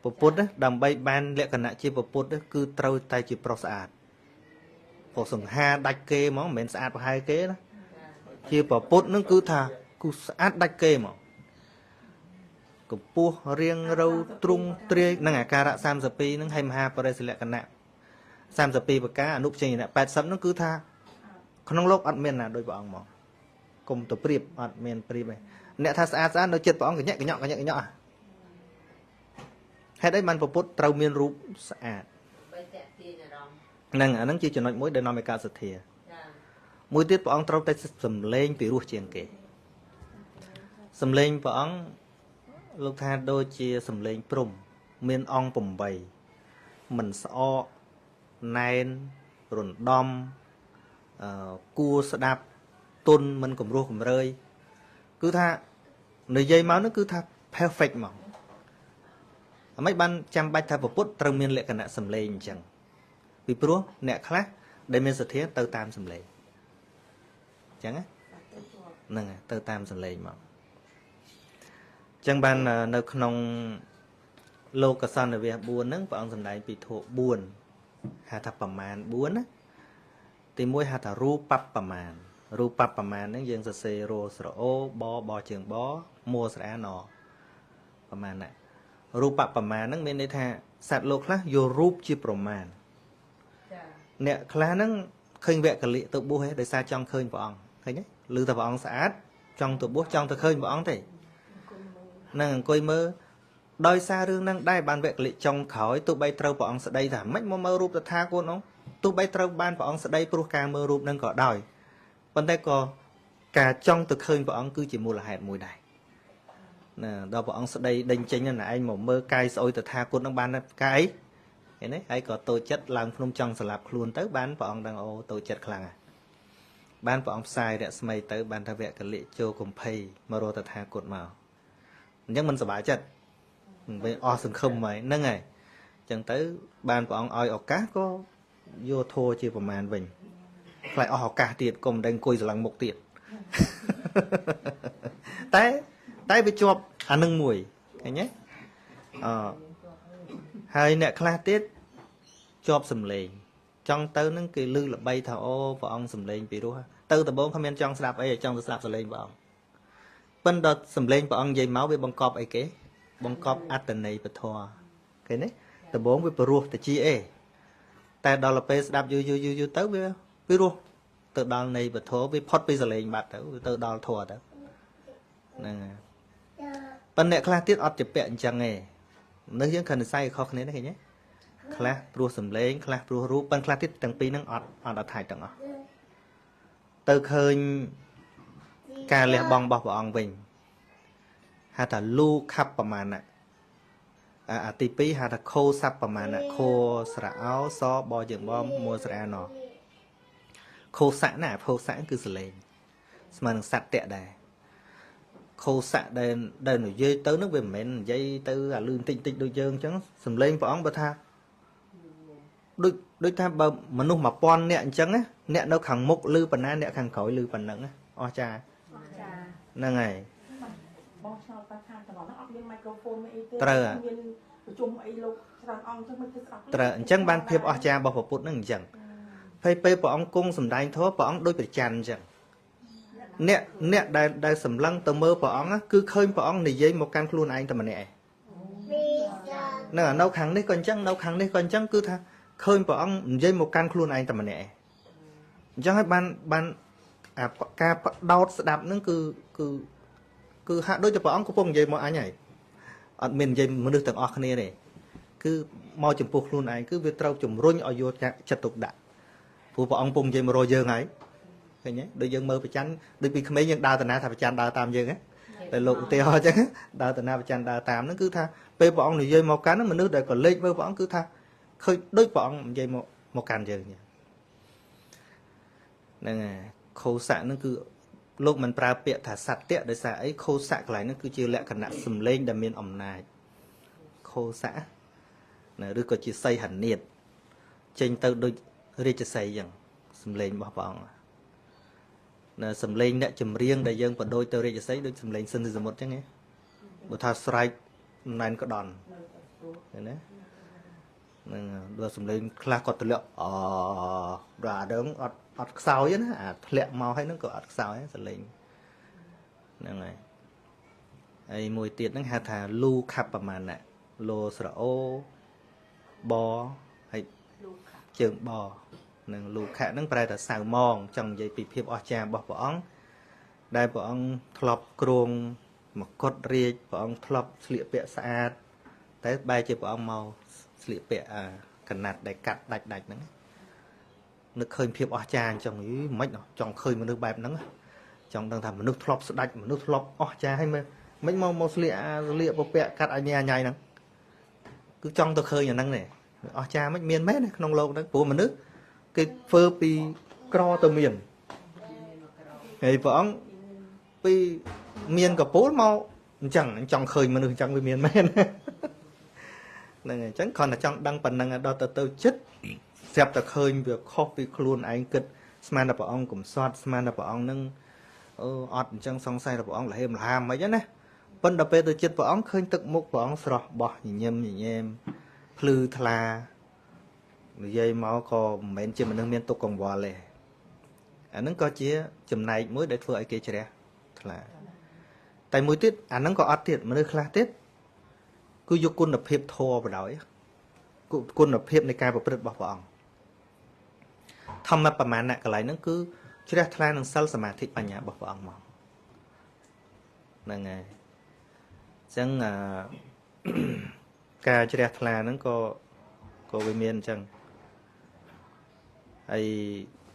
bộ phút đó đầm bay ban lệ cận nạ chia bộ phút đó cứ trâu tay chỉ pro sạch bộ sừng ha đạch kê món mình sạch vào hai kế đó chia bộ phút nó cứ thà cứ sạch đạch kê mà cục pua riêng râu trung tre năng à cara sam sập pi năng hay mà vào đây sẽ lệ cận nạ sam sập pi và cá nút chơi nè bẹt sập nó cứ tha không lốc ăn men là đôi bọn mà cùng tổ priệp ăn men priệp này nè tha sạch nó chết bọn cái nhẹ hay đấy man phật trâu miên rúp sạch năng năng chỉ cho nói mỗi đời nói mấy ca sự thiệt mỗi tiết bọn trâu tay sầm lên bị ruột chiên kề sầm lên bọn lúc tha đôi chia sầm lên prum miên ong bầm bầy mình so nén rồn đom cua đạp tôn mình cùng ruột cùng rơi cứ tha nơi dây máu nó cứ tha perfect mà mấy ban chăm bách thay phật trâu miên lệ cả nạ sầm lên chẳng vì pro nè khác đây miên sự thiệt tơ tam sầm lên chẳng á nè tơ tam sầm lên mà chẳng ban nơi không lô cả san ở về buồn nấng bọn sầm đại bị thuộc buồn hà thập phẩm màn buồn á thì mỗi hà thà ru pap phẩm màn nấng dương sê rô sro bò trường bó mua sả nọ phẩm màn này ru pap phẩm màn nấng bên đây tha sạt lô khác vô rúp chi phẩm màn nè khá nấng khơi vẽ cả lị tự bố hết để xa trong khơi bọn thấy nhé lư tập bọn xã trong tự bố trong tự khơi bọn thế năng coi mơ đôi xa rương năng đai bàn vẽ lị trong khỏi tụ bay trâu bọn sẽ đây thả mấy mơ rúp tha cô nó tụ bay trâu ban bọn sẽ đây pro ca mơ rúp năng có đòi vấn đề có cả trong tự khơi bọn cứ chỉ mua là hẹn mùi này nè đó bọn sẽ đây đinh chính là anh một mơ cay sôi tự tha cô nó ban cái cái này hay có tổ chất làm không trong sờ lạp luôn tới bán bọn đang ô tổ chất khlang à bán bọn sai để mày tới bán ta vẽ cái lệ châu cùng pay mà rồi ta tha cột màu nhưng mình sẽ bãi chất với o sừng không mày nâng này chẳng tới bán bọn oi ở cá có vô thua chỉ vào màn mình lại ở cả tiệt cùng đang coi lằng một tiệt tay bị chộp nâng mùi cái nhé hai nè class tiết chộp sầm lên trong tớ nó cái lư là bay thảo ô và ông sầm lên bị đua từ từ bốn comment trong sạp ấy trong sạp sầm lên vào ông bên đợt sầm lên và ông dây máu với bông cọp ấy kế bông cọp atan này bật thua cái này từ bốn với pro từ chi e tại đó là pe đạp du tới với pro từ đó này bật thua với pot bây giờ lên bật từ đó thua đó nè bên nè class tiết ọt chụp bẹn chẳng nghe nếu những cần sai khó khăn đấy nhé class pro sầm lên class pro rú ban class tiết từng pi năng ọt thải từng ọ từ khơi cà lẹ bong bọc bong bình hà thà lu khắpประมาณ น่ะទី2hà thà khô sắp ประมาณ น่ะ khô sả áo so bò dưỡng bom mua sả nọ khô sả nè khô sả cứ sờ lên mà sạch tẹt đây khô sạ đây nổi dây tới nước về mền dây tới lương tinh đôi chân chẳng sầm lên bọn bà tha đôi tha bà mà nung mà pon nè chẳng á nè đâu khẳng mục lư phần na nè khẳng khói lư phần nặng á o cha nè ngày trời chẳng ban phép o cha bảo phật nó chẳng phê phê bọn cung sầm đai thố bọn đôi bị chăn chẳng nè đại sầm lăng tờ mơ bọn á cứ khơi bọn này dây một can luôn anh tờ mà nè nè nấu khẳng đấy còn chẳng cứ tha khơi bọn dây một can luôn anh tờ mà nè choให้ban ca đau đạp nó cứ hạ đôi cho bọn có phong dây mọi anh nhảy ở miền dây mà được tầng ở này này cứ mò chụp phục luôn anh cứ việc trâu chụp run ở vô chặt tục đạn phụ bọn phong dây mà rồi giờ ngay cái nhé đôi dân mơ phải chăn đôi vì mấy nhân đào tận na thà phải chăn đào tam dân á để lộ tiêu chứ đào tận na phải chăn đào tam nó cứ tha pe bọn này dây một cán nó mình nước để còn lên với bọn cứ tha khơi đôi bọn dây một càn dân nhỉ nè khô xạ nó cứ lúc mình pra bịa thả sạch tiệt để xạ ấy khô xạ lại nó cứ chưa lẹ cẩn nặng sầm lên đầm miền ẩm này khô xạ nè đôi có chỉ xây hẳn nhiệt trên tàu đôi rê chỉ xây rằng sầm lên bỏ bọn nè sầm lên đã chùm riêng đại dân và đôi tàu rê chỉ xây đôi sầm lên sinh từ một chứ nghe một thà strike này có đòn ណានឹងដល់សំឡេងខ្លះគាត់ទម្លាក់ដល់អាដឹងអត់ខ្សោយណាអាធ្លាក់មកហើយហ្នឹងក៏អត់ខ្សោយសំឡេងហ្នឹងហើយហើយមួយទៀតហ្នឹងហៅថាលូខាប់ប្រមាណណាឡូស្រអូបហើយជើងបនឹងលូខៈហ្នឹងប្រែថាសៅម៉ងចង់និយាយពីភាពអស្ចារ្យរបស់ព្រះអង្គដែលព្រះអង្គធ្លាប់គ្រងមកុដរាជព្រះអង្គធ្លាប់ស្លៀកពាក់ស្អាតតែបែរជាព្រះអង្គមកស្លៀកពាក់កណាត់ដែលកាត់ដាច់ហ្នឹងនឹកឃើញភាពអស្ចារ្យអញ្ចឹងមិនចង់ឃើញមនុស្សបែបហ្នឹងចង់ដឹងថាមនុស្សធ្លាប់ស្ដាច់មនុស្សធ្លាប់អស្ចារ្យហើយមិនមកស្លៀកពពាក់កាត់អញ្ញាញ៉ៃហ្នឹងគឺចង់ទៅឃើញអាហ្នឹងទេអស្ចារ្យមិនមានមែនក្នុងโลกហ្នឹងព្រោះមនុស្សគេធ្វើពីក្រទៅមានហើយព្រះអង្គពីមានកពូលមកអញ្ចឹងចង់ឃើញមនុស្សអញ្ចឹងវាមានមែនហ្នឹងអញ្ចឹងគ្រាន់តែចង់ដឹងប៉ុណ្ណឹងដល់ទៅចិត្តស្រាប់តែឃើញវាខុសពីខ្លួនឯងគិតស្មានតែព្រះអង្គកំសត់ស្មានតែព្រះអង្គនឹងអត់អញ្ចឹងសង្ស័យថាព្រះអង្គលហេមលហាមមិនណាប៉ុន្តែពេលទៅចិត្តព្រះអង្គឃើញទឹកមុខព្រះអង្គស្រស់បោះញញឹមញញែមភ្លឺថ្លានិយាយមកក៏មិនមែនជាមនុស្សមានទុកកង្វល់ទេអាហ្នឹងក៏ជាចំណែកមួយដែលធ្វើឲ្យគេជ្រះថ្លាតែមួយទៀតអាហ្នឹងក៏អត់ទៀតមនុស្សខ្លះទៀតគឺយកគុណភាពធម៌បដ ாய் គុណភាពនៃការប្រព្រឹត្តរបស់ព្រះអង្គធម្មប្រមាណកន្លែងហ្នឹងគឺជ្រះថ្លានឹងសិលសមាធិបញ្ញារបស់ព្រះអង្គមកហ្នឹងហើយអញ្ចឹងការជ្រះថ្លាហ្នឹងក៏វាមានអញ្ចឹងហើយ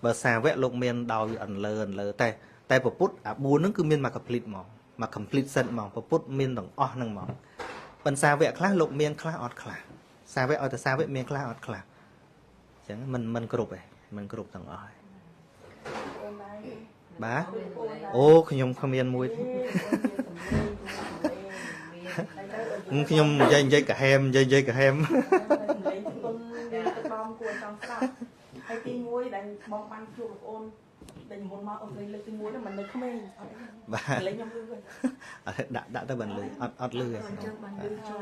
បើសាវកលោកមានដោយអន្លើតែពពុទ្ធអា4ហ្នឹងគឺមានមក complete មក complete set មកពពុទ្ធមានទាំងអស់ហ្នឹងមកប៉ុន្តែសាវកខ្លះលោកមានខ្លះអត់ខ្លះសាវកឲ្យតែសាវកមានខ្លះអត់ខ្លះអញ្ចឹងមិនគ្រប់ទេមិនគ្រប់ទាំងអស់ទេបាទអូខ្ញុំគ្មានមួយខ្ញុំនិយាយកាហែមនិយាយកាហែមហើយទី1ដែលបងបានជួបលោកអូនដែលមុនមកអូនលេងលើកទី1ហ្នឹងមិននៅក្មេងអត់បាទលេងខ្ញុំលឺដាក់ទៅបានលឺអត់លឺអញ្ចឹងបានលឺចូល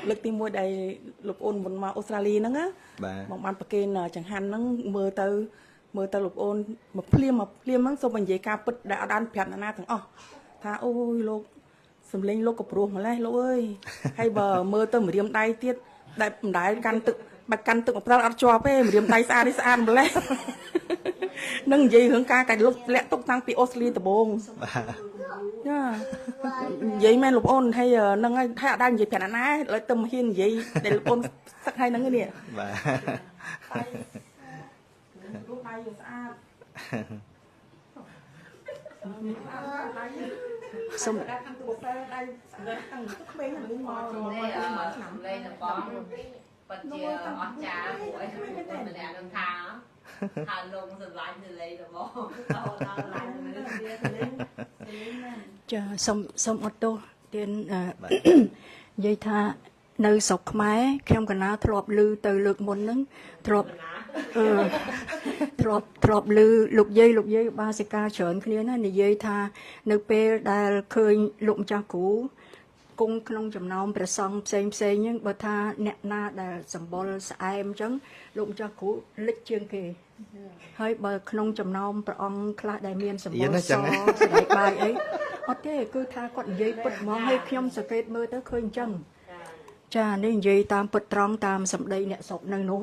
លើកទី1ដែលលោកអូនមុនមកអូស្ត្រាលីហ្នឹងណាបងបានប្រគេនចង្ហាន់ហ្នឹងមើលទៅលោកអូនមកភ្លាមហ្នឹងសូមនិយាយការពិតដែលអត់បានប្រាប់អ្នកណាទាំងអស់ថាអូយលោកសំលេងលោកក៏ព្រោះម្លេះលោកអើយហើយបើមើលទៅម្រាមដៃទៀតដែលមិនដែលកាន់ទឹកបាច់កាន់ទឹកមកប្រើអត់ជាប់ទេម្រាមដៃស្អាតនេះស្អាតម្លេះនឹងនិយាយរឿងការកាច់លុបលាក់ទុកតាំងពីអូស្ត្រាលីដំបូងចានិយាយមែនលោកអូនហើយនឹងហើយថាអត់ដែរនិយាយប្រាប់ណាឡើយទៅមកហ៊ាននិយាយតែលោកអូនសឹកហើយហ្នឹងនេះបាទរូបដៃស្អាតសុំដាក់ខាងទូទៅដៃស្អាតខាងក្មេងហ្នឹងមកឆ្នាំលេងបងប៉ាជាអស្ចារ្យពួកឯងម្នាក់នឹងថាលងសម្លាញ់ទៅលេងទៅបងដល់ឡាញមនុស្សទៀតលេងចាសុំអត់ទោសទៀននិយាយថានៅស្រុកខ្មែរខ្ញុំកណាធ្លាប់ឮទៅលើកមុនហ្នឹងធ្លាប់ឮលោកយាយបាសិកាច្រើនគ្នាណានិយាយថានៅពេលដែលឃើញលោកម្ចាស់គ្រូគង់ក្នុងចំណោមព្រះសង្ឃផ្សេងហ្នឹងបើថាអ្នកណាដែលសម្បុរស្អែមអញ្ចឹងលោកម្ចាស់គ្រូលិចជាងគេហើយបើក្នុងចំណោមព្រះអង្គខ្លះដែលមានសម្បុរសស្បែកបាយអីអត់ទេគឺថាគាត់និយាយពិតហ្មងហើយខ្ញុំសង្កេតមើលទៅឃើញអញ្ចឹងចានេះនិយាយតាមពិតត្រង់តាមសម្ដីអ្នកស្រុកនៅនោះ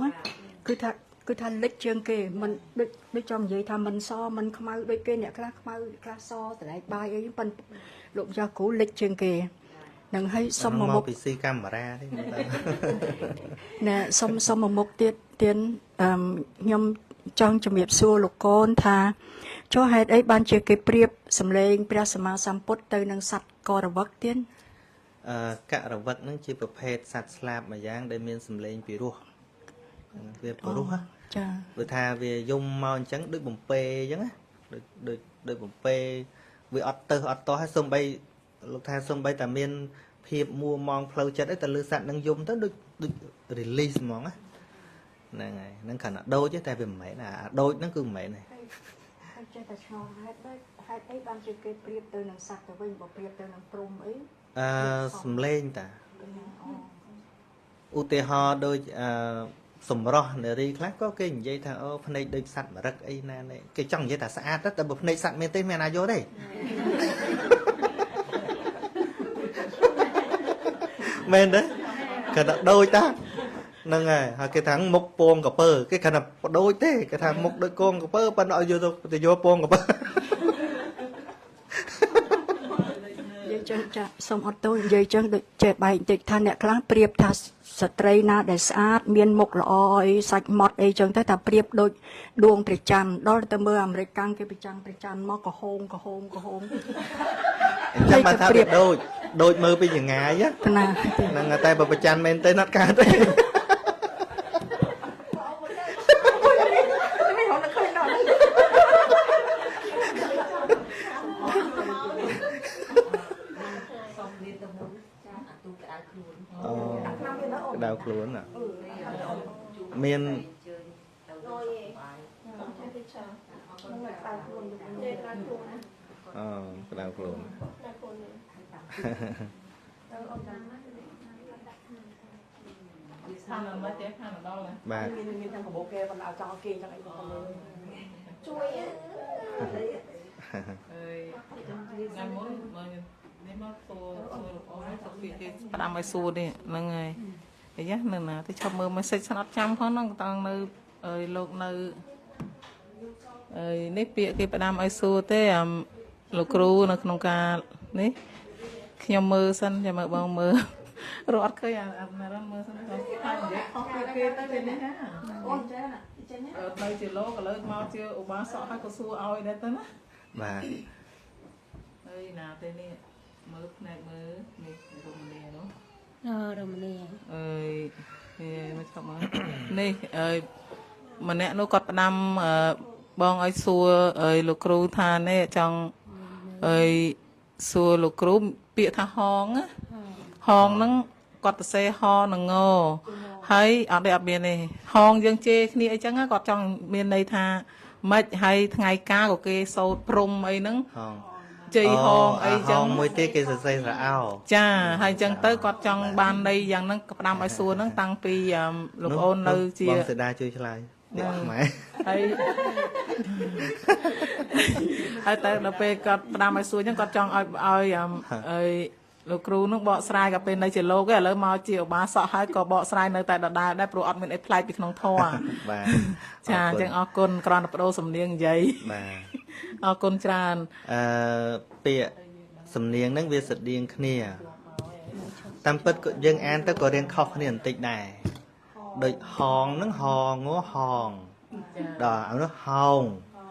គឺថាលិចជាងគេមិនដូចចង់និយាយថាមិនសមិនខ្មៅដូចគេអ្នកខ្លះខ្មៅខ្លះសស្បែកបាយអីប៉ុន្តែលោកម្ចាស់គ្រូលិចជាងគេនឹងឲ្យសុំមកមុខពីស៊ីកាមេរ៉ាទេណែសុំមកមុខទៀតខ្ញុំចង់ជំរាបសួរលោកកូនថាចុះហេតុអីបានជាគេប្រៀបសម្លេងព្រះសម្មាសម្ពុទ្ធទៅនឹងសត្វករវឹកទៀតករវឹកហ្នឹងជាប្រភេទសត្វស្លាបមួយយ៉ាងដែលមានសម្លេងពីរោះវាពីរោះចាព្រោះថាវាយំមកអញ្ចឹងដូចបំពេអញ្ចឹងណាដូចបំពេវាអត់ទៅអត់តោះហើយសំបីលោកថាសំបីតែមានភាពមួម៉ងផ្លូវចិត្តឯតែលើសัตว์នឹងយំទៅដូច release ហ្មងណាហ្នឹងហើយហ្នឹងគ្រាន់តែដូចតែវាមិនមែនអាដូចហ្នឹងគឺមិនមែនទេហើយចេះតែឆ្ងល់ហេតុអីបានជាគេប្រៀបទៅនឹងសត្វទៅវិញបើប្រៀបទៅនឹងព្រំអីសំលេងតា ឧទាហរណ៍ដូចសម្រស់នារីខ្លះក៏គេនិយាយថាអូភ្នែកដូចសត្វមរឹកអីណានេះគេចង់និយាយថាស្អាតតែបើភ្នែកសត្វមែនទេមានណាយកទេមែនទេគាត់ថាដូចតាហ្នឹងហើយគេថាមុខពងកពើគេគាត់ថាដូចទេគេថាមុខដូចកងកពើប៉ុន្តែឲ្យយកពងកពើនិយាយចឹងចាសូមអត់ទោសនិយាយចឹងដូចចេះបែកបន្តិចថាអ្នកខ្លះប្រៀបថាស្ត្រីណាដែលស្អាតមានមុខល្អអីសាច់ម៉ត់អីចឹងទៅថាប្រៀបដូចដួងព្រះច័ន្ទដល់ទៅមើលអាមេរិកកាំងគេប្រចាំព្រះច័ន្ទមកក្រហមអញ្ចឹងបានថាដូចមើលពីចង្ងាយណាហ្នឹងតែបើប្រច័នមែនទេអត់កើតទេដៅខ្លួនមានក្តៅខ្លួនខាងណាទេខាងដល់ណាបាទមានទាំងកបោគេបណ្ដៅចោលគេចឹងអីបងជួយអើយថ្ងៃមុនមកនេះមកសួរលោកអូនទៅពីគេផ្ដាំឲ្យសួរនេះហ្នឹងហើយអីយ៉ានៅណាទៅឈប់មើល message ស្អត់ចាំផងហ្នឹងតាំងនៅអើយលោកនៅអើយនេះពាក្យគេផ្ដាំឲ្យសួរទេលោកគ្រូនៅក្នុងការនេះខ្ញុំមើលសិនចាំមើលបងមើលរត់ឃើញអាណារ៉ាមើលសិនគាត់ថានិយាយខុសពីគេទៅវានេះណាអូនចេះណានៅជាលោកឥឡូវមកជាឧបាសកហើយក៏សួរឲ្យដែរទៅណាបាទអើយណាទេនេះមើលផ្នែកមើលនេះរមនីនោះរមនីអើយមកឈប់មើលនេះអើយម្នាក់នោះគាត់ផ្ដាំបងឲ្យសួរអើយលោកគ្រូថានេះចង់អើយសួរលោកគ្រូពាក្យថាហងហ្នឹងគាត់ទៅសេហនឹងងហើយអត់មានទេហងយើងជេរគ្នាអីចឹងគាត់ចង់មានន័យថាម៉េចហើយថ្ងៃការក៏គេសោតព្រំអីហ្នឹងហងជ័យហងអីចឹងហងមួយទៀតគេសរសេរស្រអោចាហើយចឹងទៅគាត់ចង់បានន័យយ៉ាងហ្នឹងផ្ដាំឲ្យសួរហ្នឹងតាំងពីលោកអូននៅជាបងសេដាជួយឆ្លើយនេះខ្មែរហើយតែដល់ពេលគាត់ផ្ដាំឲ្យសួរចឹងគាត់ចង់ឲ្យលោកគ្រូនឹងបកស្រាយក៏ពេលនៅជាលោកឯងឥឡូវមកជាឧបាសកហើយក៏បកស្រាយនៅតែដដែលដែរព្រោះអត់មានអីប្លែកពីក្នុងធម៌បាទចាអញ្ចឹងអរគុណគ្រាន់តែបដូរសំនៀងនិយាយបាទអរគុណច្រើនពាក្យសំនៀងហ្នឹងវាស្រដៀងគ្នាតាមពិតយើងអានទៅក៏រៀងខុសគ្នាបន្តិចដែរដូចហងហ្នឹងហងហងដល់អានោះហោង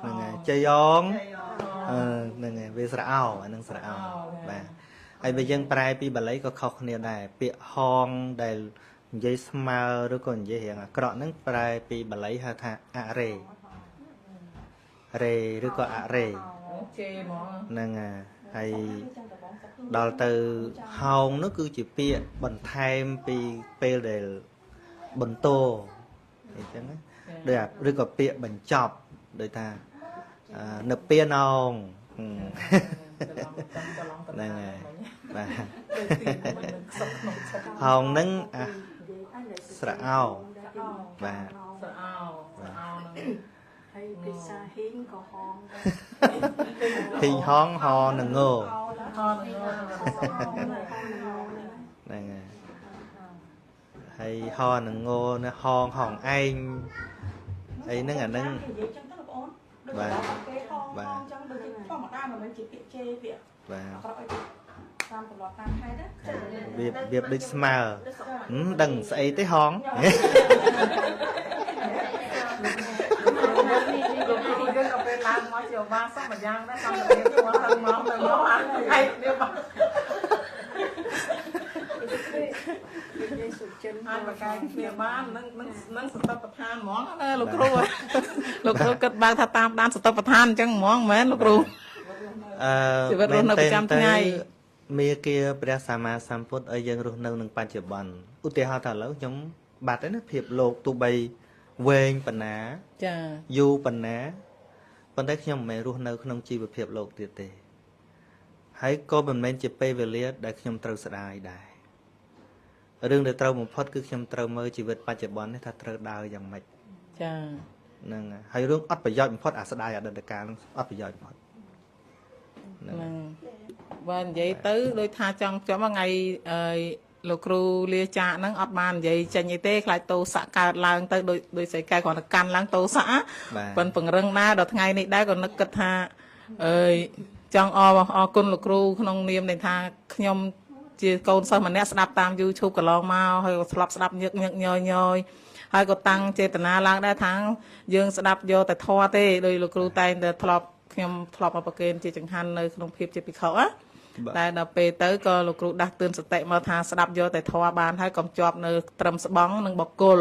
ហ្នឹងហើយចៃយ៉ងហ្នឹងហើយវាស្រអោអាហ្នឹងស្រអោបាទហើយបើយើងប្រែពីបាលីក៏ខុសគ្នាដែរពាក្យហងដែលនិយាយស្មើឬក៏និយាយរៀងអាក្រក់ហ្នឹងប្រែពីបាលីហៅថាអរេឬក៏អរេជេហ្មងហ្នឹងហើយដល់ទៅហោងនោះគឺជាពាក្យបន្ថែមពីពេលដែលបន្តអញ្ចឹងណាដូចឬក៏ពាក្យបញ្ចប់ដូចថានៅពៀនអងហ្នឹងហើយបាទហោងហ្នឹងស្រអោបាទស្រអោហ្នឹងហើយភាសាហ៊ីងក៏ហងហ៊ីងហងហនឹងងហ្នឹងហើយហនឹងងណាហងហងឯងអីហ្នឹងអាហ្នឹងបាទបាទអញ្ចឹងដូចធម្មតាមិនមែនជាពាក្យជេរពាក្យបាទអត់ឲ្យតាមប្រឡប់តាមហេតុណាវាដូចស្មើដឹងស្អីទេហងលោកគ្រូយើងក៏ពេលឡើងមកជាបាសកម្យ៉ាងដែរតាមរៀនមកហើយមកទៅមកអត់ហេតុនេះបាទនិយាយសុចិនអាចបកកាយគ្នាបាននឹងសតិប្បដ្ឋានហ្មងណាលោកគ្រូលោកគ្រូគិតបើថាតាមដានសតិប្បដ្ឋានអញ្ចឹងហ្មងមែនលោកគ្រូជីវិតរស់នៅប្រចាំថ្ងៃមេគាព្រះសម្មាសម្ពុទ្ធឲ្យយើងរស់នៅនឹងបច្ចុប្បន្នឧទាហរណ៍ថាឥឡូវខ្ញុំបាត់ហើយណាភាពលោកទោះបីវែងប៉ុណ្ណាចាយូរប៉ុណ្ណាប៉ុន្តែខ្ញុំមិនមែនរស់នៅក្នុងជីវភាពលោកទៀតទេហើយក៏មិនមែនជាពេលវេលាដែលខ្ញុំត្រូវស្ដាយដែរ រឿងដែលត្រូវបំផុតគឺខ្ញុំត្រូវមើលជីវិតបច្ចុប្បន្ននេះថាត្រូវដើរយ៉ាងម៉េច ចា ហ្នឹងហើយរឿងអត់ប្រយោជន៍បំផុតអាស្ដាយអតីតកាលហ្នឹងអត់ប្រយោជន៍បំផុត ហ្នឹងបើនិយាយទៅដូចថាចង់ចាំថ្ងៃលោកគ្រូលាចាកហ្នឹងអត់បាននិយាយចេញអីទេខ្លាចតោសៈកើតឡើងទៅដោយស្រីកែគ្រាន់តែកាន់ឡើងតោសៈប៉ុនពង្រឹងណាដល់ថ្ងៃនេះដែរក៏នឹកគិតថាចង់អរគុណលោកគ្រូក្នុងនាមនៃថាខ្ញុំជាកូនសិស្សម្នាក់ស្ដាប់តាម YouTube កន្លងមកហើយក៏ធ្លាប់ស្ដាប់ញឹកញយហើយក៏តាំងចេតនាឡើងដែរថាយើងស្ដាប់យកតែធម៌ទេដោយលោកគ្រូតែងតែខ្ញុំធ្លាប់មកប្រកេនជាចង្ហាន់នៅក្នុងភាពជាភិក្ខុណាតែដល់ពេលទៅក៏លោកគ្រូដាស់តឿនសតិមកថាស្ដាប់យកតែធម៌បានហើយកុំជាប់នៅត្រឹមស្បង់និងបកគល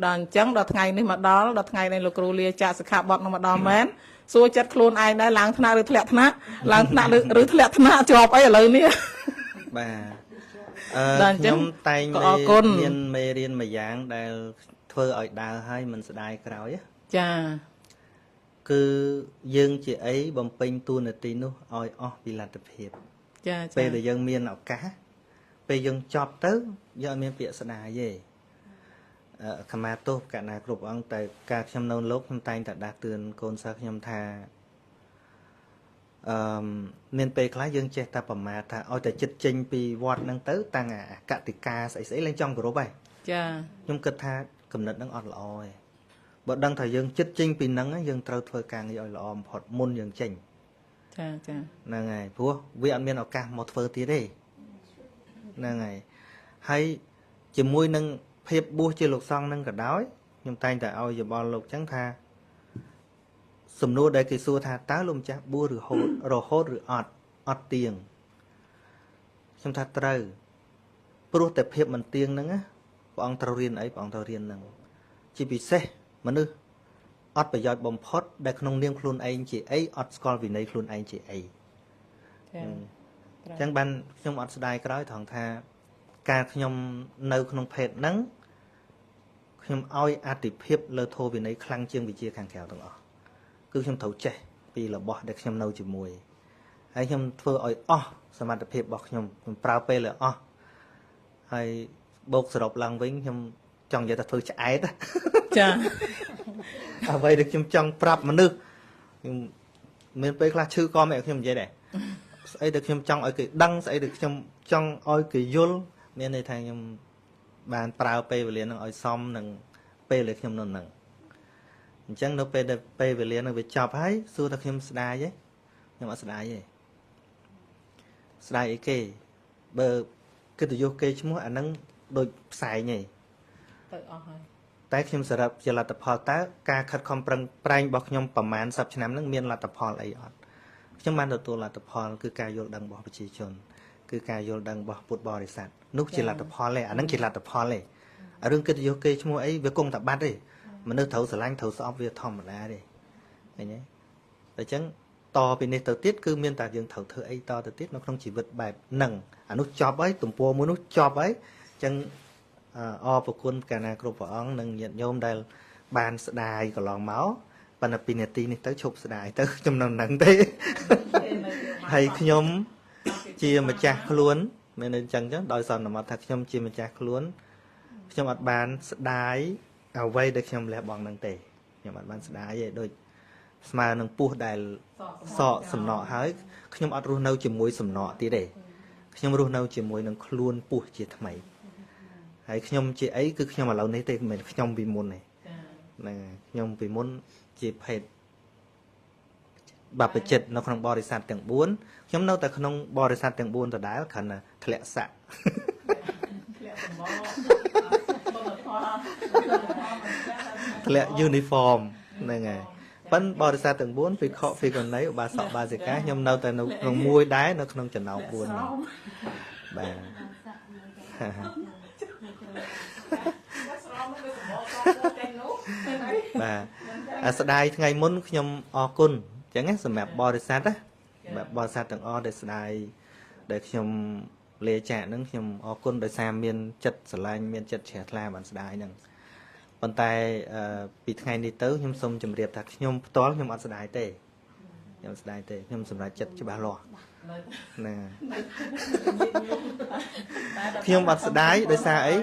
ដល់អញ្ចឹងដល់ថ្ងៃនេះមកដល់ថ្ងៃនេះលោកគ្រូលាចាកសិក្ខាបទនឹងមកដល់មែនសួរចិត្តខ្លួនឯងដែរឡើងថ្នាក់ឬធ្លាក់ថ្នាក់ឡើងថ្នាក់ឬធ្លាក់ថ្នាក់ជាប់អីឥឡូវនេះបាទខ្ញុំតែងមានមេរៀនមួយយ៉ាងដែលធ្វើឲ្យដើរហើយមិនស្ដាយក្រោយចាគឺយើងជាអីបំពេញតួនាទីនោះឲ្យអស់ពីលទ្ធភាពចាពេលដែលយើងមានឱកាសពេលយើងចប់ទៅយើងអត់មានពាក្យស្ដាយទេខមាទោសកណាគ្រប់អង្គតែការខ្ញុំនៅលោកខ្ញុំតែងតែដាស់តឿនកូនសិស្សខ្ញុំថាមានពេលខ្លះយើងចេះតែប្រមាថថាឲ្យតែចិត្តចេញពីវត្តហ្នឹងទៅតាំងអាកតិកាស្អីឡើងចង់គោរពហើយចាខ្ញុំគិតថាគំនិតហ្នឹងអត់ល្អទេបើដឹងថាយើងចិត្តចេញពីហ្នឹងយើងត្រូវធ្វើការងារឲ្យល្អបំផុតមុនយើងចេញចាហ្នឹងហើយព្រោះវាអត់មានឱកាសមកធ្វើទៀតទេហ្នឹងហើយជាមួយនឹងភាពបួសជាលោកសង្ឃនឹងក៏ដោយខ្ញុំតែងតែឲ្យយោបល់លោកចឹងថាសំណួរដែលគេសួរថាតើលោកម្ចាស់បួសរហូតឬអត់ទៀងខ្ញុំថាត្រូវព្រោះតែភាពមិនទៀងហ្នឹងព្រះអង្គត្រូវរៀនអីព្រះអង្គត្រូវរៀនហ្នឹងជាពិសេសមនុស្សអត់ប្រយោជន៍បំផុតដែលក្នុងនាមខ្លួនឯងជាអីអត់ស្គាល់វិន័យខ្លួនឯងជាអីអញ្ចឹងបានខ្ញុំអត់ស្ដាយក្រោយត្រង់ថាការខ្ញុំនៅក្នុងភេទហ្នឹងខ្ញុំឲ្យអតិភិបលើធម៌វិន័យខ្លាំងជាងវិជាខាងក្រៅទាំងអស់គឺខ្ញុំត្រូវចេះពីរបស់ដែលខ្ញុំនៅជាមួយហើយខ្ញុំធ្វើឲ្យអស់សមត្ថភាពរបស់ខ្ញុំប្រើពេលឲ្យអស់ហើយបូកសរុបឡើងវិញខ្ញុំចង់និយាយថាធ្វើឆ្អែតចាអ្វីដែលខ្ញុំចង់ប្រាប់មនុស្សខ្ញុំមានពេលខ្លះឈឺក៏មិនឲ្យខ្ញុំនិយាយដែរស្អីដែលខ្ញុំចង់ឲ្យគេដឹងស្អីដែលខ្ញុំចង់ឲ្យគេយល់មានន័យថាខ្ញុំបានប្រើពេលវេលានឹងឲ្យសមនឹងពេលដែលខ្ញុំនៅនឹងអញ្ចឹងនៅពេលដែលពេលវេលានឹងវាចប់ហើយសួរថាខ្ញុំស្ដាយទេខ្ញុំអត់ស្ដាយទេស្ដាយអីគេបើកិត្តិយសគេឈ្មោះអានឹងដូចផ្សែងទេទៅអស់ហើយតែខ្ញុំសរុបជាលទ្ធផលតើការខិតខំប្រឹងប្រែងរបស់ខ្ញុំប្រហែល10ឆ្នាំហ្នឹងមានលទ្ធផលអីអត់ខ្ញុំបានទទួលលទ្ធផលគឺការយល់ដឹងរបស់ប្រជាជនគឺការយល់ដឹងរបស់ពុទ្ធបរិស័ទនោះជាលទ្ធផលទេអាហ្នឹងជាលទ្ធផលទេរឿងកិត្តិយសគេឈ្មោះអីវាគង់តែបាត់ទេមនុស្សត្រូវស្រឡាញ់ត្រូវស្អប់វាធម្មតាទេឃើញទេអញ្ចឹងតពីនេះទៅទៀតគឺមានតែយើងត្រូវធ្វើអីតទៅទៀតនៅក្នុងជីវិតបែបហ្នឹងអានោះចប់ហើយទំព័រមួយនោះចប់ហើយអញ្ចឹងអរព្រគុណកាលណាគ្រប់ព្រះអង្គនិងញាតិញោមដែលបានស្ដាយកន្លងមកប៉ុន្តែពីនាទីនេះទៅឈប់ស្ដាយទៅចំណងហ្នឹងទេហើយខ្ញុំជាម្ចាស់ខ្លួនមានអញ្ចឹងដោយសន្មតថាខ្ញុំជាម្ចាស់ខ្លួនខ្ញុំអត់បានស្ដាយអ្វីដែលខ្ញុំលះបង់ហ្នឹងទេខ្ញុំអត់បានស្ដាយទេដូចស្មើនឹងពស់ដែលសក់សំណក់ហើយខ្ញុំអត់រស់នៅជាមួយសំណក់ទៀតទេខ្ញុំរស់នៅជាមួយនឹងខ្លួនពស់ជាថ្មីហើយខ្ញុំជាអីគឺខ្ញុំឥឡូវនេះទេមិនមែនខ្ញុំពីមុនទេហ្នឹងខ្ញុំពីមុនជាភេទបព្វជិតនៅក្នុងបរិស័ទទាំង4ខ្ញុំនៅតែក្នុងបរិស័ទទាំង4ដដែលគ្រាន់តែធ្លាក់សាក់ធ្លាក់ uniform ហ្នឹងហើយប៉ិនបរិស័ទទាំង4ពីខកពីកណៃឧបាសកបាសិកាខ្ញុំនៅតែនៅក្នុងមួយដែរនៅក្នុងចំណោម4ហ្នឹងបាទបាទអាស្ដាយថ្ងៃមុនខ្ញុំអរគុណអញ្ចឹងសម្រាប់បរិស័ទណាបាទបរិស័ទទាំងអស់ដែលស្ដាយដែលខ្ញុំលេចាក់ហ្នឹងខ្ញុំអរគុណដោយសារមានចិត្តស្រឡាញ់មានចិត្តជ្រះថ្លាបានស្ដាយហ្នឹងប៉ុន្តែពីថ្ងៃនេះទៅខ្ញុំសូមជម្រាបថាខ្ញុំផ្ទាល់ខ្ញុំអត់ស្ដាយទេ ខ្ញុំស្ដាយទេខ្ញុំសម្រាប់ចិត្តច្បាស់លាស់ណាខ្ញុំអត់ស្ដាយដោយសារអី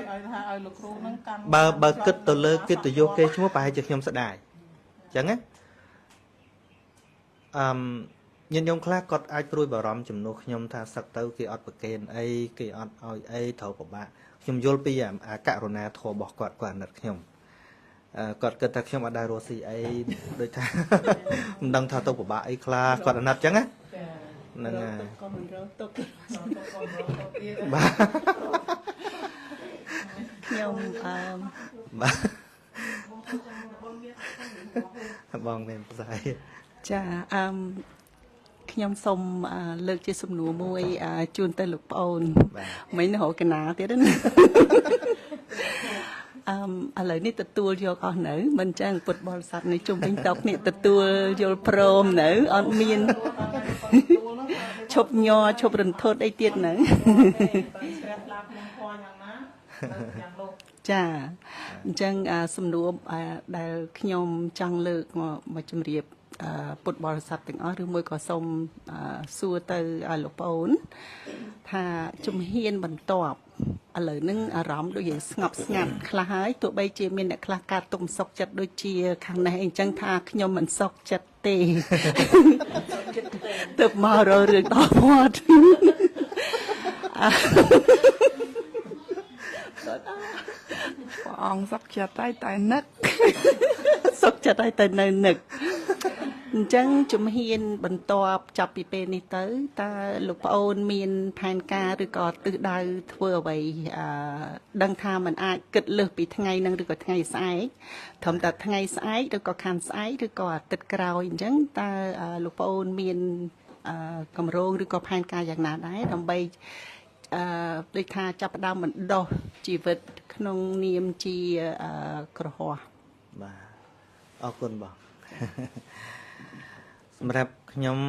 បើគិតទៅលើកិត្តិយសគេឈ្មោះប្រហែលជាខ្ញុំស្ដាយអញ្ចឹងណាញាតិញោមខ្លះគាត់អាចព្រួយបារម្ភជំនួសខ្ញុំថាសឹកទៅគេអត់ប្រកេនអីគេអត់ឲ្យអីត្រូវពិបាកខ្ញុំយល់ពីអាករុណាធម៌របស់គាត់អាណិតខ្ញុំគាត់គិតថាខ្ញុំអត់ដែររស់ស៊ីអីដូចថាមិនដឹងថាទៅពិបាកអីខ្លះគាត់អាណិតអញ្ចឹងណាហ្នឹងហើយក៏មិនរកទុកបាទខ្ញុំបងមានផ្សាយចាខ្ញុំសូមលើកជាសំណួរមួយជូនទៅលោកប្អូនមិនរកកណាទៀតណាឥឡូវនេះទទួលយកអស់នៅមិនចឹងពុទ្ធបរិស័ទនៅជុំវិញតុនេះទទួលយល់ព្រមនៅអត់មានឈប់ញ័រឈប់រន្ធត់អីទៀតនៅចាអញ្ចឹងសំណួរដែលខ្ញុំចង់លើកមកជម្រាបពុទ្ធបរិស័ទទាំងអស់ឬមួយក៏សូមសួរទៅលោកប្អូនថាជំហានបន្ទាប់ឥឡូវហ្នឹងអារម្មណ៍ដូចជាស្ងប់ស្ងាត់ខ្លះហើយទោះបីជាមានអ្នកខ្លះកើតទុំសុខចិត្តដូចជាខាងនេះអញ្ចឹងថាខ្ញុំមិនសុខចិត្តទេទៅមករករឿងតវត្តព្រះអង្គសុខចិត្តតែនឹកសុខចិត្តតែនៅនឹកអញ្ចឹងជំហានបន្ទាប់ចាប់ពីពេលនេះទៅតើលោកប្អូនមានផែនការឬក៏ទិសដៅធ្វើអ្វីដឹងថាมันអាចគិតលើសពីថ្ងៃហ្នឹងឬក៏ថ្ងៃស្អែកត្រឹមតែថ្ងៃស្អែកឬក៏ខាងស្អែកឬក៏អាទិត្យក្រោយអញ្ចឹងតើលោកប្អូនមានគម្រោងឬក៏ផែនការយ៉ាងណាដែរដើម្បីដូចថាចាប់ផ្ដើមបណ្ដុះជីវិតក្នុងនាមជាក្រហមបាទអរគុណបងសម្រាប់ខ្ញុំ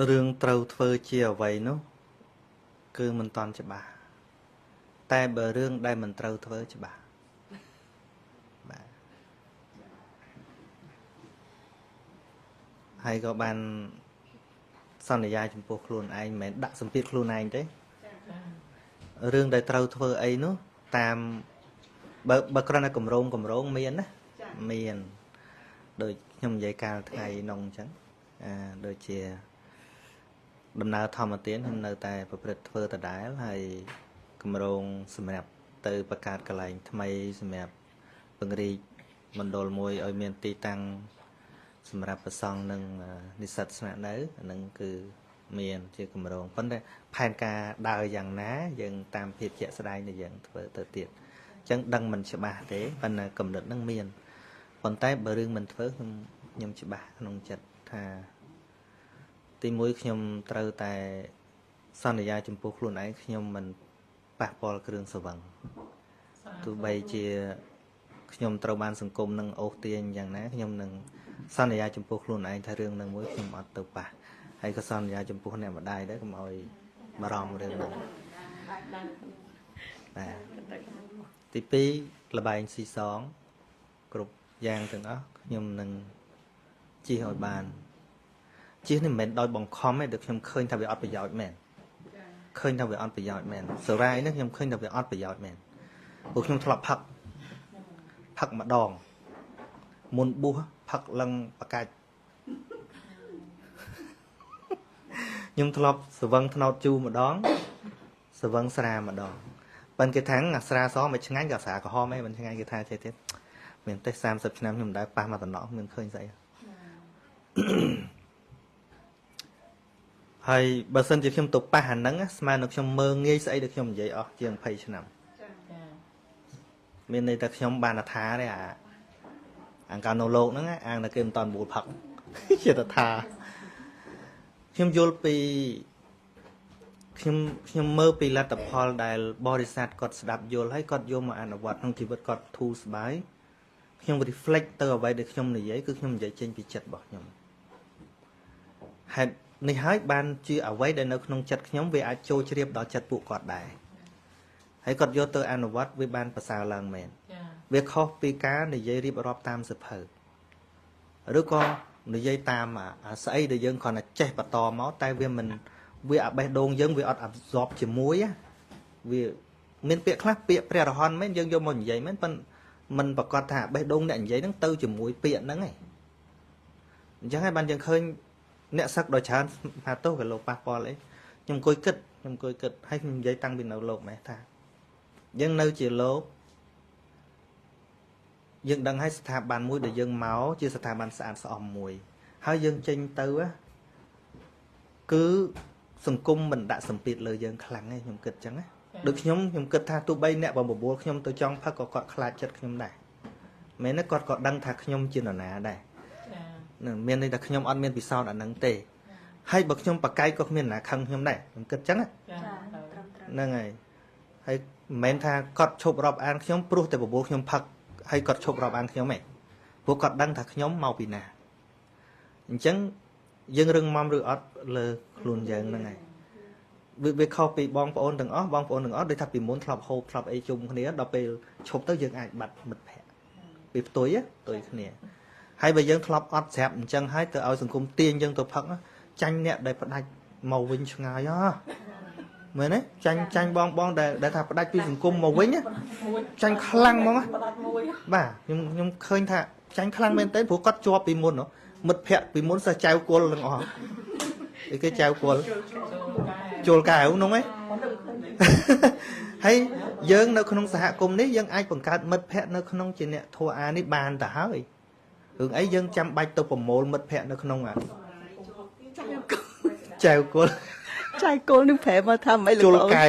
រឿងត្រូវធ្វើជាអ្វីនោះគឺមិនតាន់ច្បាស់តែបើរឿងដែលមិនត្រូវធ្វើច្បាស់បាទហើយក៏បានសន្យាចំពោះខ្លួនឯងមិនមែនដាក់សម្ពាធខ្លួនឯងទេរឿងដែលត្រូវធ្វើអីនោះតាមបើគ្រាន់តែកម្រងមានណាមានដូចខ្ញុំនិយាយកាលថ្ងៃនងអញ្ចឹងដូចជាដំណើរធម្មទានខ្ញុំនៅតែប្រព្រឹត្តធ្វើដដែលហើយកម្រងសម្រាប់ទៅបង្កើតកន្លែងថ្មីសម្រាប់ពង្រីកមណ្ឌលមួយឲ្យមានទីតាំងសម្រាប់ប្រសង់និងនិស្សិតស្នាក់នៅអានឹងគឺមានជាកម្រងប៉ុន្តែផែនការដើរយ៉ាងណាយើងតាមភាពជាក់ស្ដែងដែលយើងធ្វើទៅទៀតអញ្ចឹងដឹងមិនច្បាស់ទេប៉ុន្តែកំណត់នឹងមានប៉ុន្តែបើរឿងមិនធ្វើខ្ញុំច្បាស់ក្នុងចិត្តថាទីមួយខ្ញុំត្រូវតែសន្យាចំពោះខ្លួនឯងខ្ញុំមិនប៉ះពាល់គ្រឿងស្រវឹងទោះបីជាខ្ញុំត្រូវបានសង្គមនឹងអូសទាញយ៉ាងណាខ្ញុំនឹងសន្យាចំពោះខ្លួនឯងថារឿងនឹងមួយខ្ញុំអត់ទៅប៉ះហើយក៏សន្យាចំពោះអ្នកម្ដាយដែរកុំឲ្យបារម្ភរឿងនោះបាទទី2លបែងស៊ីសងគ្រប់យ៉ាងទាំងអស់ខ្ញុំនឹងជិះឲ្យបានជិះនេះមិនមែនដោយបង្ខំទេតែខ្ញុំឃើញថាវាអត់ប្រយោជន៍មែនឃើញថាវាអត់ប្រយោជន៍មែនសារាយនេះខ្ញុំឃើញថាវាអត់ប្រយោជន៍មែនព្រោះខ្ញុំធ្លាប់ផឹកម្ដងមុនបួសផឹកឡើងប្រកាច់ខ្ញុំធ្លាប់ស្វឹងថ្នោតជូរម្ដងស្វឹងស្រាម្ដងប៉ិនគេថាអាស្រាសមិនឆ្ងាញ់ក៏ស្រាក្រហមឯងមិនឆ្ងាញ់គេថាចេះទៀតមានទេ30ឆ្នាំខ្ញុំមិនដែលប៉ះមកតំណក់មិនឃើញស្អីហើយបើសិនជាខ្ញុំទៅប៉ះអាហ្នឹងស្មើនឹងខ្ញុំមើងងាយស្អីដែលខ្ញុំនិយាយអស់ជាង20ឆ្នាំមានន័យថាខ្ញុំបានថាទេអាកាលនៅលោកហ្នឹងអាងតែគេមិនតាន់បួលផឹកជាតថាខ្ញុំយល់ពីខ្ញុំមើលពីលទ្ធផលដែលបរិស័ទគាត់ស្ដាប់យល់ហើយគាត់យកមកអនុវត្តក្នុងជីវិតគាត់ធូរស្បើយខ្ញុំ reflect ទៅអ្វីដែលខ្ញុំនិយាយគឺខ្ញុំនិយាយចេញពីចិត្តរបស់ខ្ញុំហេតុនេះហើយបានជាអ្វីដែលនៅក្នុងចិត្តខ្ញុំវាអាចចូលជ្រាបដល់ចិត្តពួកគាត់ដែរហើយគាត់យកទៅអនុវត្តវាបានប្រសើរឡើងមែនវាខុសពីការនិយាយរៀបរាប់តាមសៀវភៅឬក៏ និយាយតាមស្អីដែលយើងគ្រាន់តែចេះបន្តមកតែវាមិនវាអាបេះដូងយើងវាអត់ absorb ជាមួយវាមានពាក្យខ្លះពាក្យព្រះរហន្តមែនយើងយកមកនិយាយមែនប៉ុន្តែมันប្រកាសថាបេះដូងអ្នកនិយាយហ្នឹងទៅជាមួយពាក្យហ្នឹងឯងអញ្ចឹងហើយបានយើងឃើញអ្នកសឹកដ៏ច្រើនថាទោសក៏លោកប៉ះពាល់អីខ្ញុំអង្គុយគិតហើយខ្ញុំនិយាយតាំងពីនៅលោកម៉េះថាយើងនៅជាលោកយើងដឹងហើយស្ថាប័នមួយដែលយើងមកជាស្ថាប័នស្អាតស្អំមួយហើយយើងចេញទៅគឺសង្គមមិនដាក់សម្ពាធលើយើងខ្លាំងទេខ្ញុំគិតអញ្ចឹងណាដូចខ្ញុំគិតថាទោះបីអ្នកបបួលខ្ញុំទៅចង់ផឹកក៏គាត់ខ្លាចចិត្តខ្ញុំដែរមែនទេគាត់ក៏ដឹងថាខ្ញុំជានរណាដែរមានន័យថាខ្ញុំអត់មានពិសោធន៍អាហ្នឹងទេហើយបើខ្ញុំបកាយក៏គ្មានអ្នកខឹងខ្ញុំដែរខ្ញុំគិតអញ្ចឹងហ្នឹងហើយហើយមិនមែនថាគាត់ឈប់រាប់អានខ្ញុំព្រោះតែបបួលខ្ញុំផឹកហើយគាត់ឈប់រាប់អានខ្ញុំឯងព្រោះគាត់ដឹងថាខ្ញុំមកពីណាអញ្ចឹងយើងរឹងមាំឬអត់លើខ្លួនយើងហ្នឹងហើយវាខុសពីបងប្អូនទាំងអស់ដូចថាពីមុនធ្លាប់ហូបធ្លាប់អីជុំគ្នាដល់ពេលឈប់ទៅយើងអាចបាត់មិត្តភក្តិពីផ្ទុយគ្នាហើយបើយើងធ្លាប់អត់ស្រាប់អញ្ចឹងហើយទៅឲ្យសង្គមទាញយើងទៅផឹកចាញ់អ្នកដែលផ្ដាច់មកវិញឆ្ងាយមែនទេចាញ់បងដែលថាផ្ដាច់ពីសង្គមមកវិញចាញ់ខ្លាំងហ្មងបាទខ្ញុំឃើញថាចាញ់ខ្លាំងមែនទែនព្រោះគាត់ជាប់ពីមុនមិត្តភក្តិពីមុនសិស្សចៅគល់ទាំងអស់ឯគេចៅគល់ជលកៅនោះឯងហើយយើងនៅក្នុងសហគមន៍នេះយើងអាចបង្កើតមិត្តភក្តិនៅក្នុងជាអ្នកធัวអានេះបានទៅហើយរឿងអីយើងចាំបាច់ទៅប្រមូលមិត្តភក្តិនៅក្នុងចៅគល់នឹងប្រែមកថាមិនជលកៅ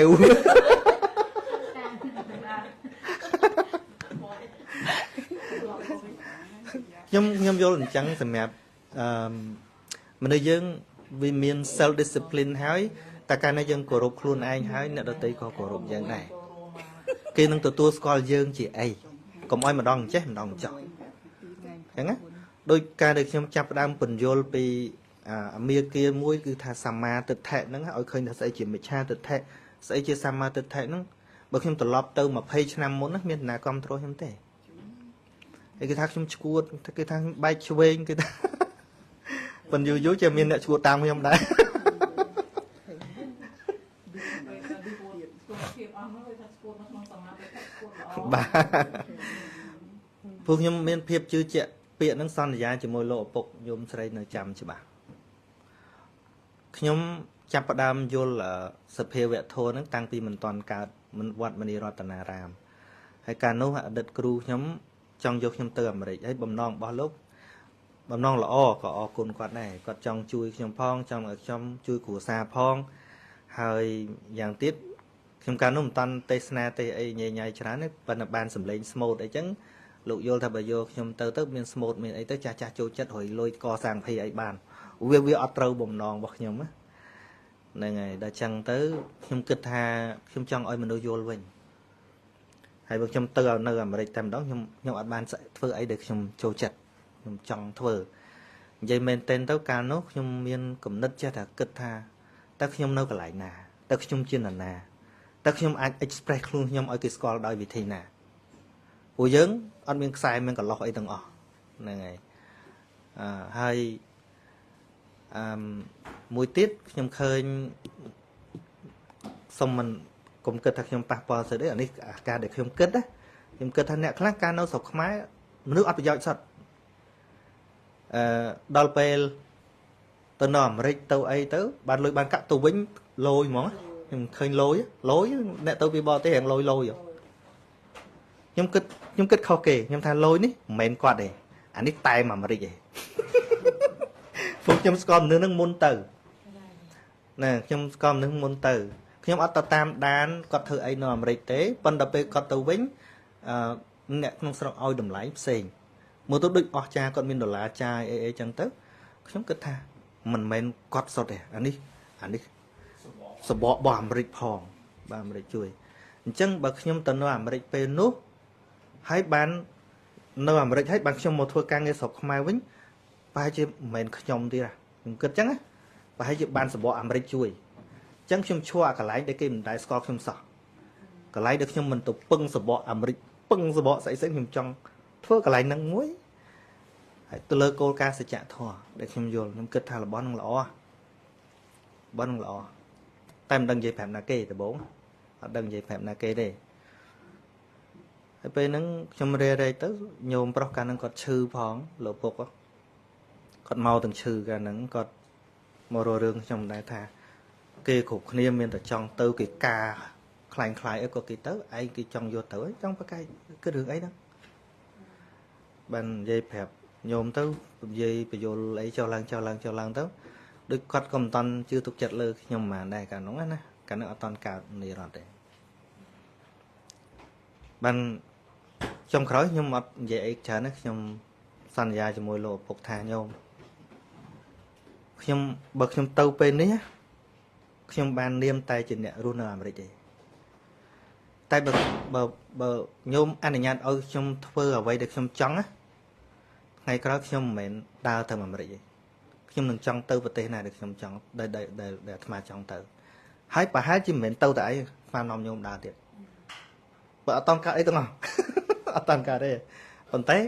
ខ្ញុំយល់អញ្ចឹងសម្រាប់មនុស្សយើងវាមាន self discipline ហើយតែកាលណាយើងគោរពខ្លួនឯងហើយអ្នកដទៃក៏គោរពយើងដែរគេនឹងទទួលស្គាល់យើងជាអីកុំឲ្យម្ដងចេះម្ដងចោះអញ្ចឹងណាដោយការដែលខ្ញុំចាប់ផ្ដើមពន្យល់ពីអមេគាមួយគឺថាសម្មាទិដ្ឋិហ្នឹងឲ្យឃើញថាស្អីជាមិច្ឆាទិដ្ឋិស្អីជាសម្មាទិដ្ឋិហ្នឹងបើខ្ញុំត្រឡប់ទៅ20ឆ្នាំមុនណាមានអ្នកណាគ្រប់គ្រងខ្ញុំទេគេថាខ្ញុំឈួតគេថាបែកឆ្វេងគេថាប៉ុន្តែយូរជាមានអ្នកឈួតតាមខ្ញុំដែរបាទពួកខ្ញុំមានភាពជឿជាក់ពាក្យហ្នឹងសន្យាជាមួយលោកឪពុកញោមស្រីនៅចាំច្បាស់ខ្ញុំចាប់ផ្ដើមយល់សភាវៈធម៌ហ្នឹងតាំងពីមិនទាន់កើតវត្តមនីរតនារាមហើយកាលនោះអតីតគ្រូខ្ញុំចង់យកខ្ញុំទៅអាមេរិកហើយបំណងរបស់លោកបំណងល្អក៏អរគុណគាត់ដែរគាត់ចង់ជួយខ្ញុំផងចង់ឲ្យខ្ញុំជួយគ្រួសារផងហើយយ៉ាងទៀតខ្ញុំកាលនោះមិនតាន់ទេសនាទេអីញ៉ៃញ៉ៃច្រើនទេប៉ុន្តែបានសម្លេងស្មូតអីចឹងលោកយល់ថាបើយកខ្ញុំទៅមានស្មូតមានអីទៅចាស់ចូលចិត្តរយលុយកសាងភ័យអីបានវាអត់ត្រូវបំណងរបស់ខ្ញុំហ្នឹងហើយដល់ចឹងទៅខ្ញុំគិតថាខ្ញុំចង់ឲ្យមនុស្សយល់វិញហើយបើខ្ញុំទៅនៅអាមេរិកតែម្ដងខ្ញុំអត់បានធ្វើអីដែលខ្ញុំចូលចិត្តខ្ញុំចង់ធ្វើនិយាយមែនទែនទៅកាលនោះខ្ញុំមានគំនិតចេះតែគិតថាតើខ្ញុំនៅកន្លែងណាតើខ្ញុំជានរណាតើខ្ញុំអាច express ខ្លួនខ្ញុំឲ្យគេស្គាល់ដោយវិធីណាព្រោះយើងអត់មានខ្សែមានកន្លោះអីទាំងអស់ហ្នឹងហើយហើយមួយទៀតខ្ញុំឃើញសុំមិនកុំគិតថាខ្ញុំប៉ះពាល់ស្អីទេអានេះការដែលខ្ញុំគិតណាខ្ញុំគិតថាអ្នកខ្លះការនៅស្រុកខ្មែរមនុស្សអត់ប្រយោជន៍សោះដល់ពេលទៅនៅអាមេរិកទៅអីទៅបានលុយបានកាក់ទៅវិញលយហ្មងខ្ញុំឃើញលយអ្នកទៅពីបរទេសរៀងលយខ្ញុំគិតខុសគេខ្ញុំថាលយនេះមិនមែនគាត់ទេអានេះតែអាមេរិកទេពួកខ្ញុំស្គាល់មនុស្សហ្នឹងមុនទៅណាខ្ញុំស្គាល់មនុស្សមុនទៅខ្ញុំអត់ទៅតាមដានគាត់ធ្វើអីនៅអាមេរិកទេប៉ុន្តែពេលគាត់ទៅវិញអ្នកក្នុងស្រុកឲ្យតម្លៃផ្សេងមើលទៅដូចអស់ចាគាត់មានដុល្លារចាយអីចឹងទៅខ្ញុំគិតថាមិនមែនគាត់សុទ្ធទេអានេះសបករបស់អាមេរិកផងបាទអាមេរិកជួយអញ្ចឹងបើខ្ញុំទៅនៅអាមេរិកពេលនោះហើយបាននៅអាមេរិកហើយបានខ្ញុំមកធ្វើការងារស្រុកខ្មែរវិញប្រហែលជាមិនមែនខ្ញុំទេខ្ញុំគិតចឹងណាប្រហែលជាបានសបកអាមេរិកជួយអញ្ចឹងខ្ញុំឈួរអាកន្លែងដែលគេមិនដែលស្គាល់ខ្ញុំសោះកន្លែងដែលខ្ញុំមិនទៅពឹងសបកអាមេរិកពឹងសបកស្អីខ្ញុំចង់ធ្វើកន្លែងហ្នឹងមួយ ហើយទៅលើគោលការណ៍សច្ចធម៌ដែលខ្ញុំយល់ខ្ញុំគិតថារបស់នឹងល្អរបស់នឹងល្អតែមិនដឹងនិយាយប្រាប់ណាគេដំបូងអត់ដឹងនិយាយប្រាប់ណាគេទេហើយពេលហ្នឹងខ្ញុំរេទៅញោមប្រុសកាលហ្នឹងគាត់ឈឺផងលោកពុកគាត់មកទាំងឈឺកាលហ្នឹងគាត់មករករឿងខ្ញុំដែរថាគេគ្រប់គ្នាមានតែចង់ទៅគេការខ្លាំងខ្លាយអីក៏គេទៅឯងគេចង់យកទៅចង់ប្រកែកគិតរឿងអីហ្នឹងបាននិយាយប្រាប់ញោមទៅនិយាយបញ្យលអីចុះឡើងទៅដូចគាត់ក៏មិនតន់ជឿទុកចិត្តលើខ្ញុំហ្មងដែរកាលហ្នឹងណាកាលហ្នឹងអត់តន់កើតនិរន្តរ៍ទេបានចុងក្រោយខ្ញុំអត់និយាយអីច្រើនណាខ្ញុំសន្យាជាមួយលោកឪពុកថាញោមខ្ញុំបើខ្ញុំទៅពេលនេះខ្ញុំបាននាមតែជាអ្នករស់នៅអាមេរិកទេតែបើញោមអនុញ្ញាតឲ្យខ្ញុំធ្វើអ្វីដែលខ្ញុំចង់ណាថ្ងៃក្រោយខ្ញុំមិនមែនដើរទៅអាមេរិកទេខ្ញុំនឹងចង់ទៅប្រទេសណាដែលខ្ញុំចង់ដែលអាត្មាចង់ទៅហើយប្រហែលជាមិនមែនទៅតែអីស្មាននាំញោមដើរទៀតបើអត់តន់កើតអីទាំងអស់អត់តន់កើតទេប៉ុន្តែ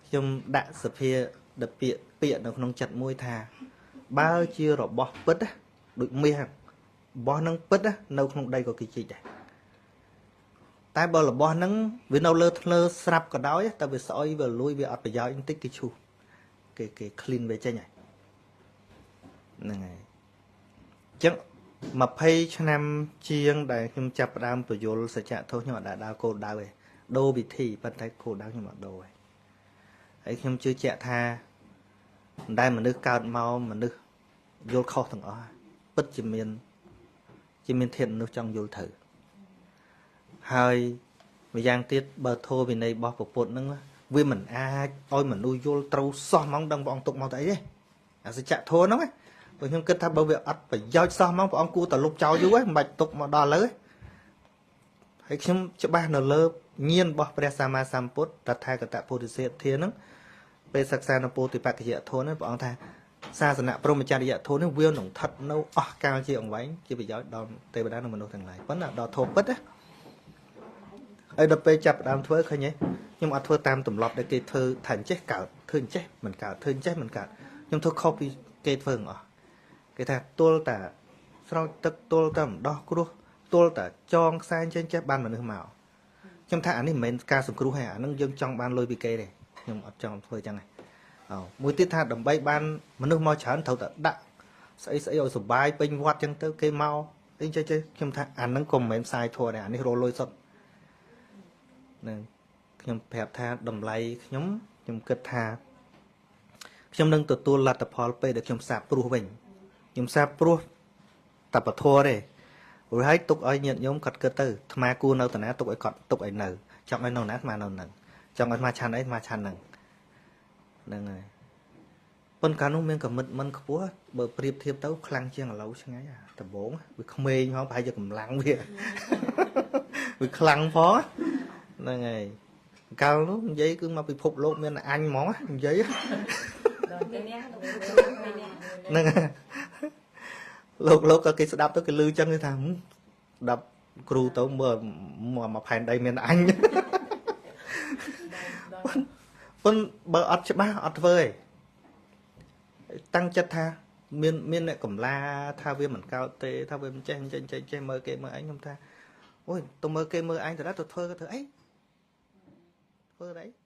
ខ្ញុំដាក់សភាដពាកពាក្យនៅក្នុងចិត្តមួយថាបើជារបស់ពិតដូចមាសរបស់នឹងពិតនៅក្នុងដីក៏គេជីកដែរតែបើរបស់ហ្នឹងវានៅលើធ្នើស្រាប់ក៏ដោយតែវាស្អុយវាលួយវាអត់ប្រយោជន៍បន្តិចគេឈូសគេ clean វាចេញហើយហ្នឹងហើយអញ្ចឹង20ឆ្នាំជាងដែលខ្ញុំចាប់ផ្ដើមពយល់សច្ចធម៌ខ្ញុំអត់ដើរគោលដៅទេដូរវិធីប៉ុន្តែគោលដៅខ្ញុំអត់ដូរទេហើយខ្ញុំជឿជាក់ថាមិនដែលមនុស្សកើតមកមនុស្សយល់ខុសទាំងអស់ពិតជាមានធាតុមនុស្សចង់យល់ត្រូវហើយម្យ៉ាងទៀតបើធម៌វិន័យរបស់ពុទ្ធហ្នឹងវាមិនអាចឲ្យមនុស្សយល់ត្រូវសោះហ្មងដឹងព្រះអង្គទុកមកទៅអីទេអាសច្ចធម៌ហ្នឹងព្រោះខ្ញុំគិតថាបើវាអត់ប្រយោជន៍សោះហ្មងព្រះអង្គគួរតែលុបចោលយូរហើយមិនបាច់ទុកមកដល់ឥឡូវហើយខ្ញុំច្បាស់នៅលើញាណរបស់ព្រះសម្មាសម្ពុទ្ធតថាគតពុទ្ធិសេដ្ឋាហ្នឹងពេលសិក្សានៅពោធិបក្ខយធម៌ហ្នឹងព្រះអង្គថាសាសនាព្រហ្មចរិយធម៌នេះវានឹងស្ថិតនៅអស់កាលជាអង្វែងជាប្រយោជន៍ដល់ទេវតានិងមនុស្សទាំងឡាយប៉ុន្តែដល់ធម៌ពិតហើយដល់ពេលចាប់ដើមធ្វើឃើញទេខ្ញុំអត់ធ្វើតាមទម្លាប់ដែលគេធ្វើថាអញ្ចេះកើតធ្វើអញ្ចេះមិនកើតធ្វើអញ្ចេះមិនកើតខ្ញុំធ្វើខុសពីគេធ្វើទាំងអស់គេថាទល់តែស្រោចទឹកទល់តែម្ដោះគ្រោះទល់តែចងខ្សែចេះបានមនុស្សមកខ្ញុំថាអានេះមិនមែនការសង្គ្រោះទេអានឹងយើងចង់បានលុយពីគេទេខ្ញុំអត់ចង់ធ្វើអញ្ចឹងទេមួយទៀតថាដើម្បីបានមនុស្សមកច្រើនត្រូវតែដាក់ស្អីឲ្យសុបាយពេញវត្តអញ្ចឹងទៅគេមកអីចេះខ្ញុំថាអានឹងក៏មិនមែនផ្សាយធัวដែរអានេះរលុយសុទ្ធនឹងខ្ញុំប្រាប់ថាតម្លៃខ្ញុំគិតថាខ្ញុំនឹងទទួលលទ្ធផលពេលដែលខ្ញុំសាបព្រោះវិញខ្ញុំសាបព្រោះតបធัวទេព្រោះឲ្យទុកឲ្យញាតិញោមគាត់គិតទៅអាត្មាគួរនៅតាណាទុកឲ្យគាត់ទុកឲ្យនៅចង់ឲ្យនៅណាអាត្មានៅនឹងចង់ឲ្យអាត្មាឆាន់អីអាត្មាឆាន់ហ្នឹងហើយប៉ុន្តែកាលនោះមានកម្រិតមិនខ្ពស់បើប្រៀបធៀបទៅខ្លាំងជាងឥឡូវឆ្ងាយដំបងវាក្មេងផងប្រហែលជាកម្លាំងវាខ្លាំងផងហ្នឹងហើយកាលនោះនិយាយគឺមកពិភពលោកមានអញហ្មងនិយាយហ្នឹងលោកក៏គេស្ដាប់ទៅគេលឺចឹងគេថាស្ដាប់គ្រូទៅមើលមកផែនដីមានអញប៉ុន្តែបើអត់ច្បាស់អត់ធ្វើទេតាំងចិត្តថាមានអ្នកកំឡាថាវាមិនកើតទេថាវាមិនចេះមើលគេមើលអញខ្ញុំថាអូយទៅមើលគេមើលអញទៅទៅធ្វើក៏ធ្វើអីធ្វើអី